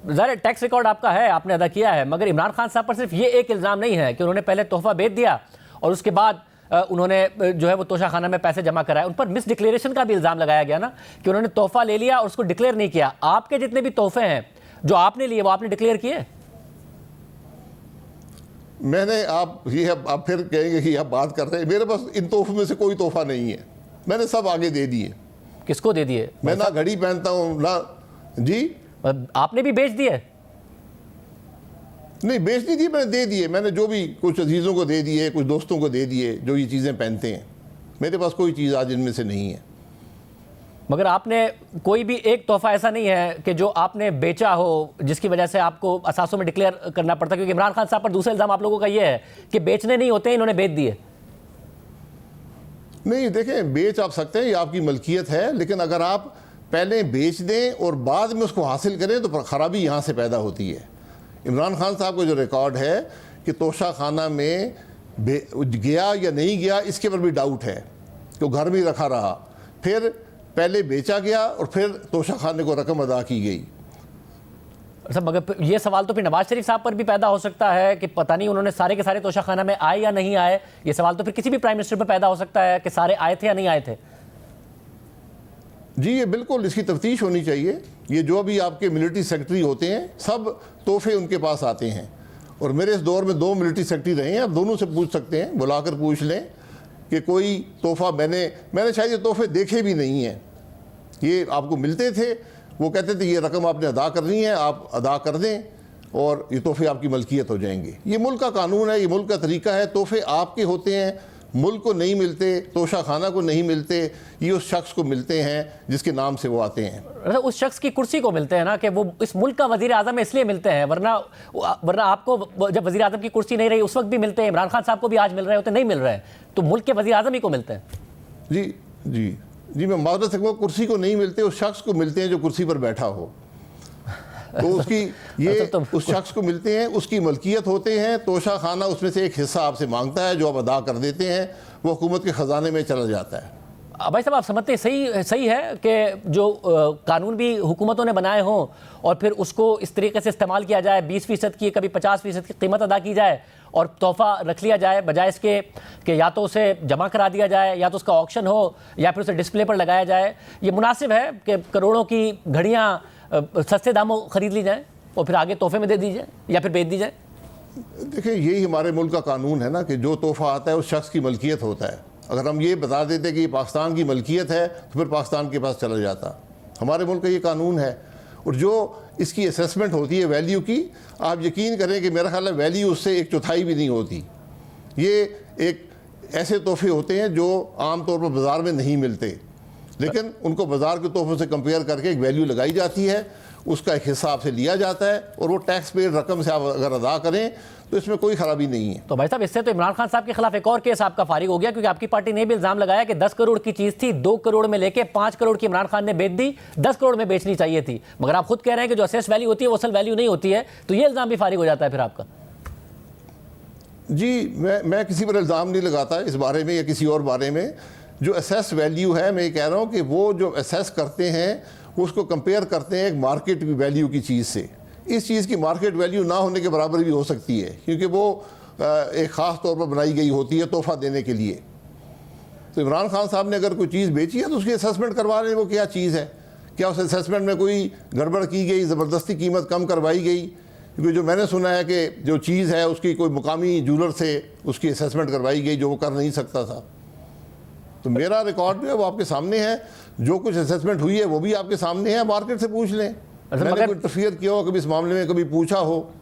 ज़ाहिर tax record आपका है, आपने अदा किया है, मगर इमरान खान साहब पर सिर्फ ये एक इल्ज़ाम नहीं है कि उन्होंने पहले तोहफा बेच दिया और उसके बाद उन्होंने जो है वो तोशाखाना में पैसे जमा कराए। उन पर मिस डिक्लेरेशन का भी इल्ज़ाम लगाया गया ना कि उन्होंने तोहफा ले लिया और उसको डिक्लेयर नहीं किया। आपके जितने भी तोहफे हैं जो आपने लिए वो आपने डिक्लेयर किए? मैंने, आप फिर कहेंगे कि आप बात कर रहे हैं, मेरे पास इन तोहफों में से कोई तोहफा नहीं है, मैंने सब आगे दे दिए। किसको दे दिए? मैं ना घड़ी पहनता हूँ ना जी। आपने भी बेच दिए? नहीं, बेच नहीं दिए, मैंने दे दिए। मैंने जो भी कुछ अजीज़ों को दे दिए, कुछ दोस्तों को दे दिए जो ये चीज़ें पहनते हैं। मेरे पास कोई चीज़ आज इनमें से नहीं है। मगर आपने कोई भी एक तोहफा ऐसा नहीं है कि जो आपने बेचा हो जिसकी वजह से आपको असासों में डिक्लेयर करना पड़ता? क्योंकि इमरान खान साहब पर दूसरा इल्ज़ाम आप लोगों का ये है कि बेचने नहीं होते, इन्होंने बेच दिए। नहीं, देखें, बेच आप सकते हैं, ये आपकी मलकियत है, लेकिन अगर आप पहले बेच दें और बाद में उसको हासिल करें तो ख़राबी यहाँ से पैदा होती है। इमरान खान साहब का जो रिकॉर्ड है कि तोशा खाना में गया या नहीं गया, इसके पर भी डाउट है कि घर में रखा रहा, फिर पहले बेचा गया और फिर तोशा खाने को रकम अदा की गई। अच्छा, मगर ये सवाल तो फिर नवाज शरीफ साहब पर भी पैदा हो सकता है कि पता नहीं उन्होंने सारे के सारे तोशा खाना में आए या नहीं आए। ये सवाल तो फिर किसी भी प्राइम मिनिस्टर पर पैदा हो सकता है कि सारे आए थे या नहीं आए थे। जी, ये बिल्कुल, इसकी तफ्तीश होनी चाहिए। ये जो भी आपके मिलिट्री सेक्रेटरी होते हैं, सब तोहफे उनके पास आते हैं, और मेरे इस दौर में 2 मिलिट्री सेक्रेटरी रहे हैं, आप दोनों से पूछ सकते हैं, बुलाकर पूछ लें कि कोई तोहफा मैंने शायद ये तोहफे देखे भी नहीं हैं। ये आपको मिलते थे, वो कहते थे ये रकम आपने अदा करनी है, आप अदा कर दें और ये तोहफे आपकी मलकियत हो जाएंगे। ये मुल्क का कानून है, ये मुल्क का तरीका है। तोहफे आपके होते हैं, मुल्क को नहीं मिलते, तोशा खाना को नहीं मिलते, ये उस शख्स को मिलते हैं जिसके नाम से वो आते हैं। उस शख्स की कुर्सी को मिलते हैं ना, कि वो इस मुल्क का वजीर आजम इसलिए मिलते हैं, वरना आपको जब वजीर आजम की कुर्सी नहीं रही उस वक्त भी मिलते हैं, इमरान खान साहब को भी आज मिल रहे होते, नहीं मिल रहे हैं, तो मुल्क के वजीर आजम ही को मिलते हैं। जी जी जी, मैं माजरत से कहूँगा, कुर्सी को नहीं मिलते, उस शख्स को मिलते हैं जो कुर्सी पर बैठा हो। तो उसकी ये उस शख्स को मिलते हैं, उसकी मलकियत होते हैं। तोशा खाना उसमें से एक हिस्सा आपसे मांगता है, जो आप अदा कर देते हैं, वो हुकूमत के ख़जाने में चला जाता है। भाई साहब, आप समझते सही है कि जो कानून भी हुकूमतों ने बनाए हों और फिर उसको इस तरीके से इस्तेमाल किया जाए, 20% की कभी 50% की कीमत अदा की जाए और तोहफा रख लिया जाए, बजाय इसके कि या तो उसे जमा करा दिया जाए, या तो उसका ऑक्शन हो, या फिर उसे डिस्प्ले पर लगाया जाए। ये मुनासिब है कि करोड़ों की घड़ियाँ सस्ते दामों ख़रीद ली जाएँ और फिर आगे तोहफे में दे दी जाए या फिर बेच दी जाए? देखिए, यही हमारे मुल्क का कानून है ना कि जो तोहफा आता है उस शख्स की मलकियत होता है। अगर हम ये बता देते कि ये पाकिस्तान की मलकियत है तो फिर पाकिस्तान के पास चला जाता। हमारे मुल्क का ये कानून है, और जो इसकी असेसमेंट होती है वैल्यू की, आप यकीन करें कि मेरा ख्याल है वैल्यू उससे 1/4 भी नहीं होती। ये एक ऐसे तोहफे होते हैं जो आम तौर पर बाज़ार में नहीं मिलते, लेकिन उनको बाज़ार के तोहफों से कंपेयर करके एक वैल्यू लगाई जाती है, उसका एक हिस्सा आपसे लिया जाता है, और वो टैक्स पेड रकम से आप अगर अदा करें तो इसमें कोई ख़राबी नहीं है। तो भाई साहब, इससे तो इमरान खान साहब के खिलाफ एक और केस आपका फारिग हो गया, क्योंकि आपकी पार्टी ने भी इल्ज़ाम लगाया कि 10 करोड़ की चीज़ थी, 2 करोड़ में लेके 5 करोड़ की इमरान खान ने बेच दी, 10 करोड़ में बेचनी चाहिए थी। मगर आप खुद कह रहे हैं कि जो असेस वैल्यू होती है वो असल वैल्यू नहीं होती है, तो ये इल्ज़ाम भी फारिग हो जाता है फिर आपका। जी, मैं किसी पर इल्ज़ाम नहीं लगाता इस बारे में या किसी और बारे में। जो असेस वैल्यू है, मैं ये कह रहा हूँ कि वो जो असेस करते हैं वो उसको कंपेयर करते हैं एक मार्केट वैल्यू की चीज़ से। इस चीज़ की मार्केट वैल्यू ना होने के बराबर भी हो सकती है, क्योंकि वो एक ख़ास तौर पर बनाई गई होती है तोहफ़ा देने के लिए। तो इमरान खान साहब ने अगर कोई चीज़ बेची है तो उसकी असेसमेंट करवा लें, वो क्या चीज़ है, क्या उस असेसमेंट में कोई गड़बड़ की गई, ज़बरदस्ती कीमत कम करवाई गई। क्योंकि जो मैंने सुना है कि जो चीज़ है उसकी कोई मुकामी जूलर से उसकी असेसमेंट करवाई गई जो वो कर नहीं सकता था। तो मेरा रिकॉर्ड जो है वो आपके सामने है, जो कुछ असेसमेंट हुई है वो भी आपके सामने है, मार्केट से पूछ लें। मैंने कोई इंटरफियर किया हो कभी इस मामले में, कभी पूछा हो,